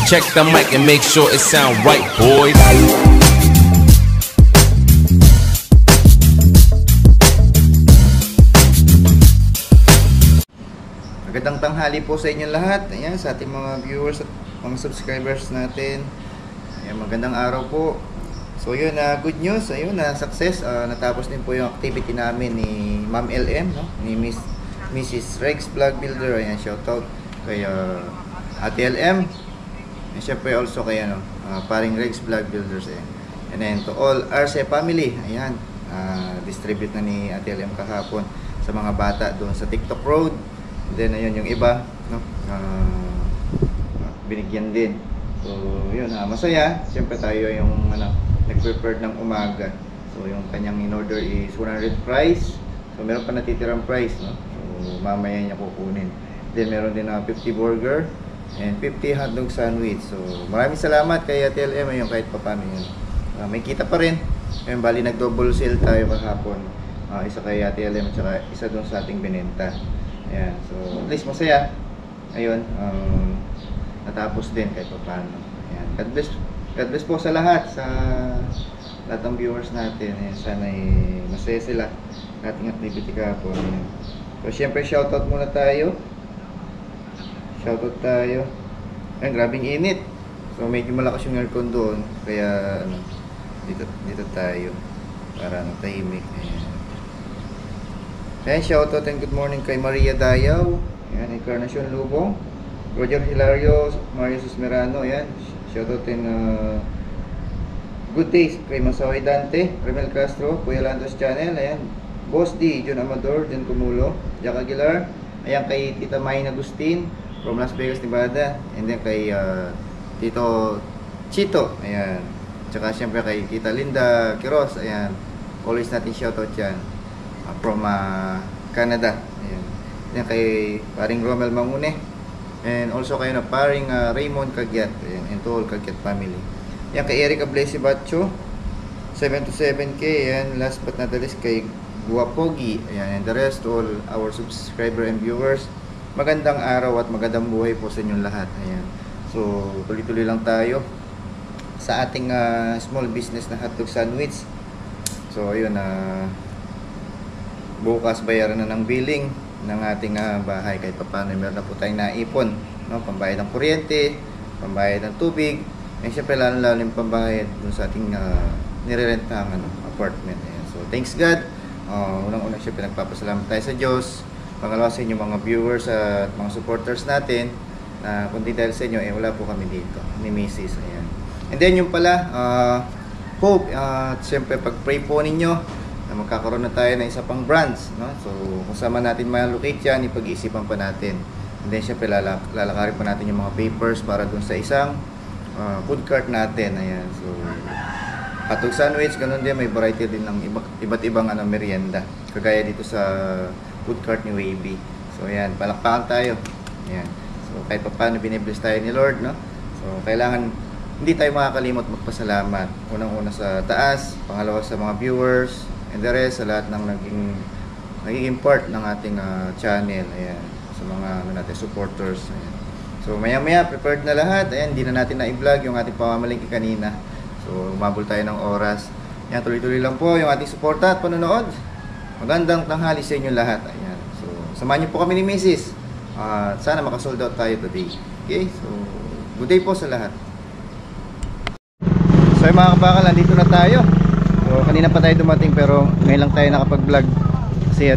Check the mic and make sure it sound right, boys. Magandang tanghali po sa inyong lahat. Ayan, sa ating mga viewers at mga subscribers natin. Ayan, magandang araw po. So yun, good news. Ayun, success. Natapos din po yung activity namin ni Ma'am LM, no? Ni Mrs. Rex Vlog Builder. Ayan, shoutout kay Ate LM. And syempre also kay paring Rex Vlog Builders. Ayan. And then to all RC family. Ayan, distribute na ni Ate LM kahapon sa mga bata doon sa TikTok Road. Then ayun yung iba, no? Binigyan din. So yun, masaya. Siyempre tayo yung nag-prepare ng umaga. So yung kanyang in-order is 100 price. So meron pa natitirang price, no? So mamaya niya kukunin. Then meron din 50 burger and 50 hotdog sandwich. So maraming salamat kay Ate LM yung kahit paano yun. May kita pa rin. Ayun, bali nag-double sale tayo kahapon. Isa kay Ate LM at saka isa doon sa ating binenta. Ayan, so at least masaya. Ayun, natapos din kahit paano. Ayan, God bless po sa lahat ng viewers natin. Ayan, sana masaya sila ating activity kahapon. Ayan. So syempre shoutout muna tayo. Shoutout tayo. Ayan, grabing init. So medyo malakas yung aircon doon. Kaya dito tayo para tahimik. Ayan. Ayan, shoutout and good morning kay Maria Dayaw. Ayan, Encarnacion Lubong, Roger Hilario, Mario Susmerano. Ayan, shoutout and good days kay Masaoy Dante, Remel Castro, Kuya Landos Channel. Ayan, Boss D, John Amador, Jen Cumulo, Jack Aguilar. Ayan, kay Tita Maine Agustin from Las Vegas, Nevada. And then kay Tito Chito. Ayan, tsaka syempre kay Tita Linda Quiroz. Ayan, always natin shoutout yan. From Canada. Ayan. Yan kay paring Romel Mangune. And also kayo na paring Raymond Cagyat. Ayan. And to all Cagyat family. Yan kay Erica Blessy Bacho. 7 to 7K. Ayan. Last but not the least kay Guapogi. Ayan. And the rest to all our subscriber and viewers. Magandang araw at magandang buhay po sa inyong lahat. Ayan. So tuloy-tuloy lang tayo sa ating small business na hotdog sandwich. So ayun, bukas bayaran na ng billing ng ating bahay kahit paano meron na po tayong naipon, no? Pambayad ng kuryente, pambayad ng tubig, and syempre lalo yung pambayad dun sa ating nirerentang apartment. Ayan. So thanks God. Unang-unang syempre nagpapasalamat tayo sa Diyos. Pangalawa sa inyo mga viewers at mga supporters natin, kundi dahil sa inyo wala po kami dito ni Mrs. Ayan. And then yung pala hope, syempre pag-pray po ninyo na magkakaroon na tayo ng isa pang branch, no? So kung sama natin ma-locate yan, ipag-isipan pa natin. And then syempre lalakarin pa natin yung mga papers para dun sa isang food cart natin. Ayan. So hotdog sandwich, ganun din, may variety din ng iba't ibang merienda, kagaya dito sa food cart ni Wavy. So ayan, palakpakan tayo. Ayan. So kahit pa paano binibless tayo ni Lord, no? So kailangan hindi tayo makakalimot magpasalamat. Unang-una sa taas, pangalawa sa mga viewers, and the rest sa lahat ng naging part ng ating channel. Ayan, sa mga natin supporters. Ayan. So maya-maya prepared na lahat. Ayan, hindi na natin na-i-vlog yung ating pamamalingki kanina. So umabol tayo ng oras. Ayan, tuloy-tuloy lang po yung ating suporta at panonood. Magandang tanghali sa inyo lahat. Ayan. So samahan niyo po kami ni Mrs. Sana makasold out tayo today. Okay? So good day po sa lahat. So yung mga kabakal, nandito na tayo. So kanina pa tayo dumating pero ngayon lang tayo nakapag-vlog kasi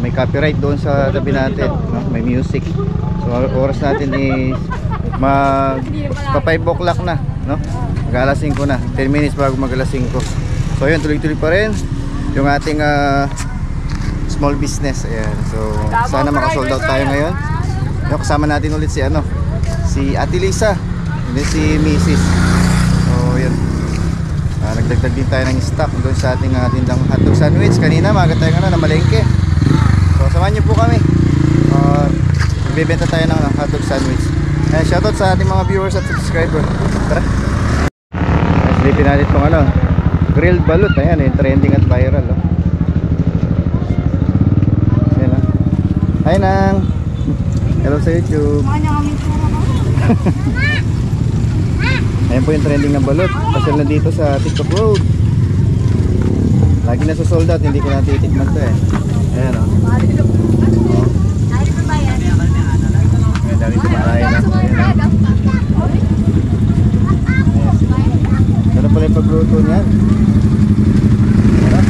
may copyright doon sa tabi natin, no? May music. So oras natin is pa 5 o'clock na, no? Mag-alas 5 na, 10 minutes bago mag-alas 5. So yun, tuloy-tuloy pa rin yung ating small business. Ayan. So sana maka-sold out tayo ngayon. So, kasama natin ulit si Ate Lisa and then si Mrs. So yun, nagdagdag din tayo ng stock doon sa ating tindang hotdog sandwich. Kanina maga tayo na malengke. So samahan niyo po kami. Bibenta tayo ng hotdog sandwich. Shoutout sa ating mga viewers at subscriber. Tara. Silipin natin itong grilled balut. Ayan, yung trending at viral. Ayan, hi Nang. Hello sa YouTube. Ayan po yung trending na balot. Pasal na dito sa TikTok Road. Lagi na sa sold out, hindi ko natitikman to eh. Ayan o. Ayan, dami tumalayan na. Ano pala yung pagluto niyan? Ayan.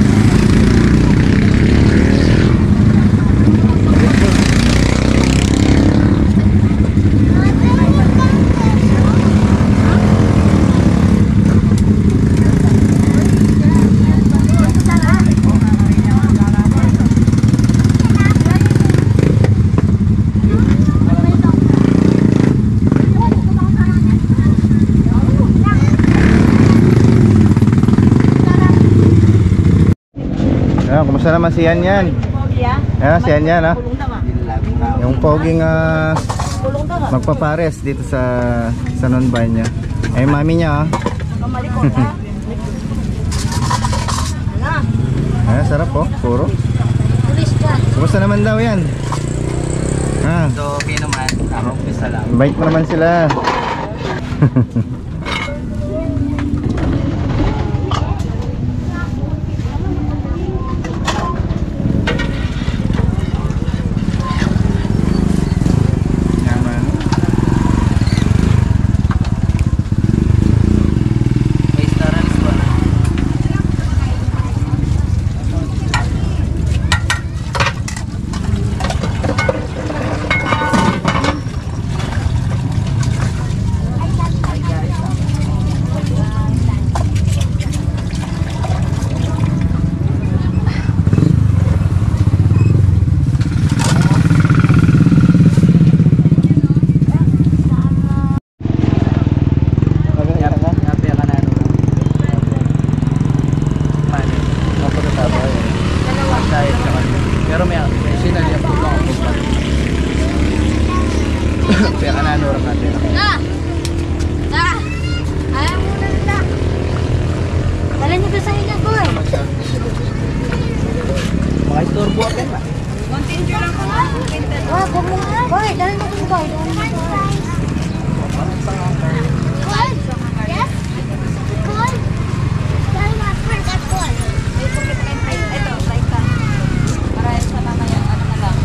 Kumusta naman si Yan Yan? Ayan, si Yan Yan ha? Yung poging magpapares dito sa non-banya. Eh, mami niya ha? Ayan, sarap po, puro. Kumusta naman daw yan? Ha? So, okay naman. Ako, isa lang. Bait mo naman sila. Pero may sinali ako lang ako pa. Kaya kanano rin natin. Ayaw mo na nila. Dala niyo sa inyo ko eh. Mga istorbo akin ba? Continue lang ko. Wah, huwag mo nga. Boy, dala niyo kong boy. Yes? Call? Dahil ma-print at call. Ito, right ka. Para sa mamaya, ano na lang.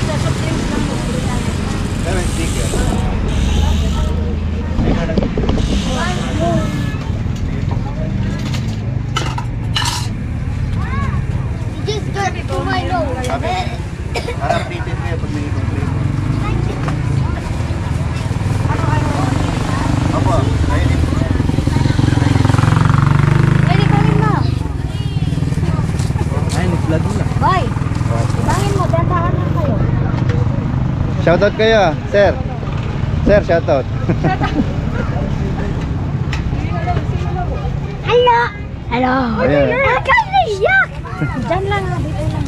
Sa soft drinks lang mo. Meron sticker. Just got to my nose. Para updated mo yan pag may complaint. Opo, ready. Ready ka rin mo. Ay, nag-vlog na. Boy, bangin mo, dandahan lang kayo. Shoutout kayo, sir. Sir, shoutout. Hello! Hello! Ayan. Nakaiyak! Diyan lang, dito lang.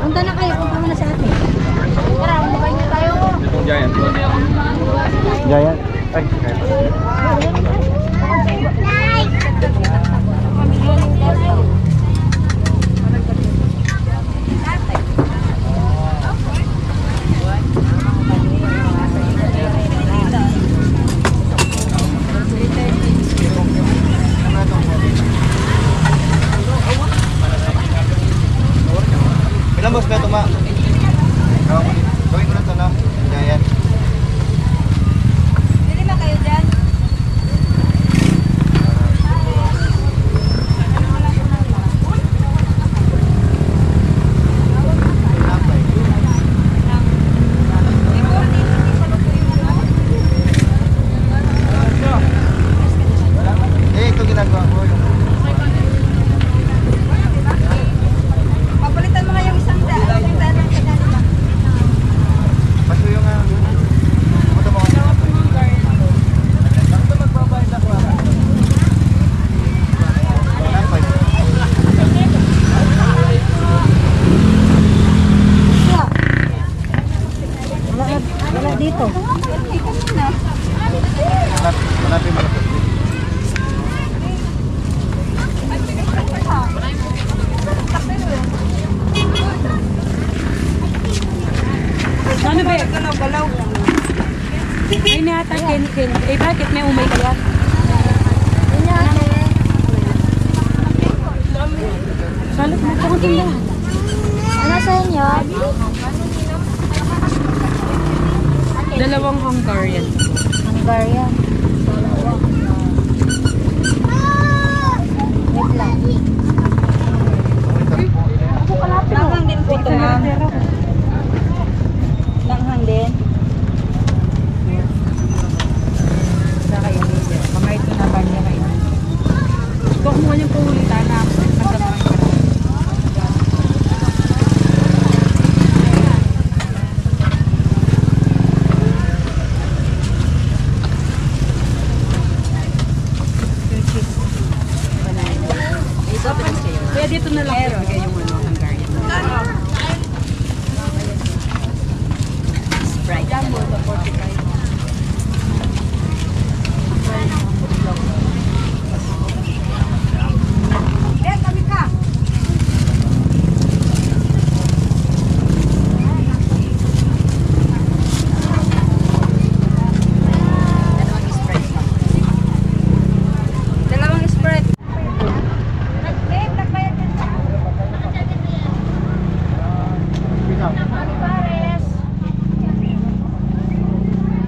Punta na kayo, punta muna sa atin. Tara, umabay na tayo. Itong giant. Giant. Ay, market, may umay ka yan. Salit mo ito kung tindahan. Ano sa inyo? Dalawang Hungarian. Hungarian. Wait lang. Langhang din po ito, ma'am. Langhang din. Sa kayo, kamay ito na banya kayo. Ito kumuha niyong puhulitan na magdamang ka. Kaya dito na lang ibigay yung Hungarian. Sprite. Jumbo, the 45.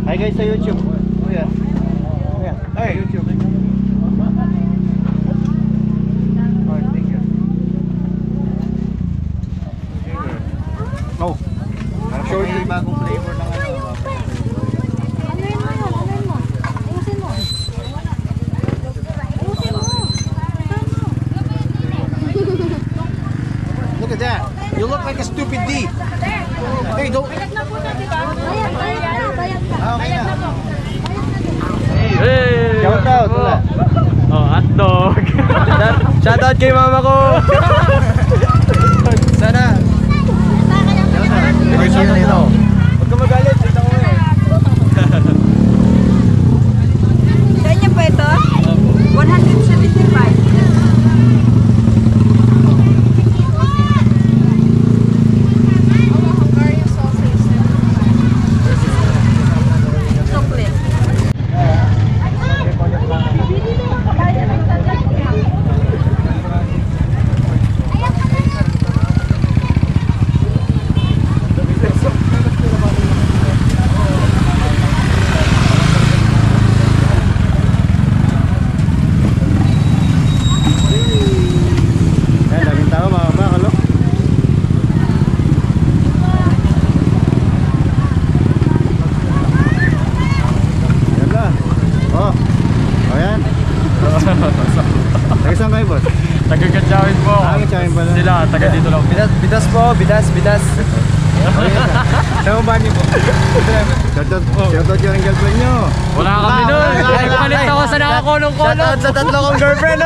Hi guys sa YouTube. Kuya. Kuya. Hey, YouTube. Oh. Parang sure may bagong flavor ng ano. Anuin mo yun, anuin mo. Ayusin mo. Ayusin mo. Look at that. You look like a stupid D. Hey, don't. Bayad na, bayad na. Okay na. Hey! Shout out, wala. Oh, hotdog. Shout out kay mama ko. Sana. Shout out nito. Huwag ka magalit. Dito ko eh. Sa inyo po ito? 175. Taga saan kayo, boss? Taga-Gatchawin po. Gatchawin pala. Sila, taga dito lang. Bidas po, bidas. Saan mo ba niyo po? Shoutout yung girlfriend nyo. Wala kami nun. Nagpalit ako sa nakakulong-kulong. Shoutout sa tatlo kong girlfriend.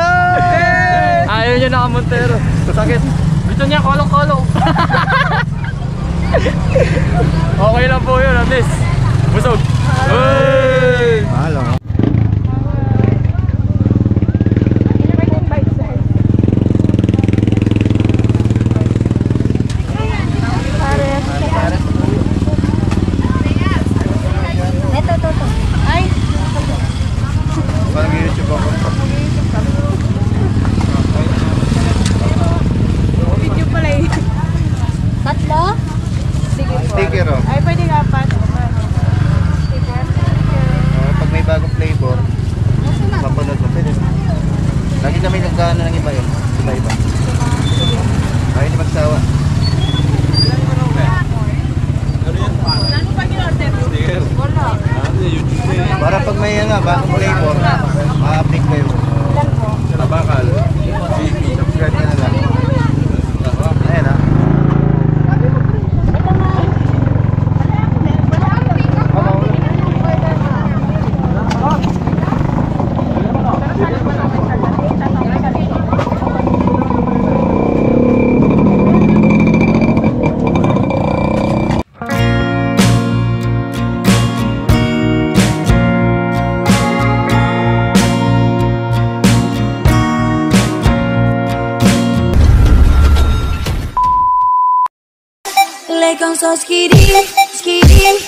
Ayaw niya nakamontero. Sakit. Dito niya, kolong-kolong. Okay lang po yun, at least. Busog. Hey! Mahalo. Parang YouTube ako. Video pala eh. Tatlo? Sige po. Sticker oh. Ay, pwede nga pa. Pag may bagong flavor, mapanood mo. Pwede. Lagi kami nagkaano ng iba yun. Iba-iba. Kaya hindi magsawa. Ano pa in-order? Wala. Para pag may bagong flavor, ma-update kayo. Tabakal. Subscribe ka na lang. Ayan ha. Con sos skidin, skidin.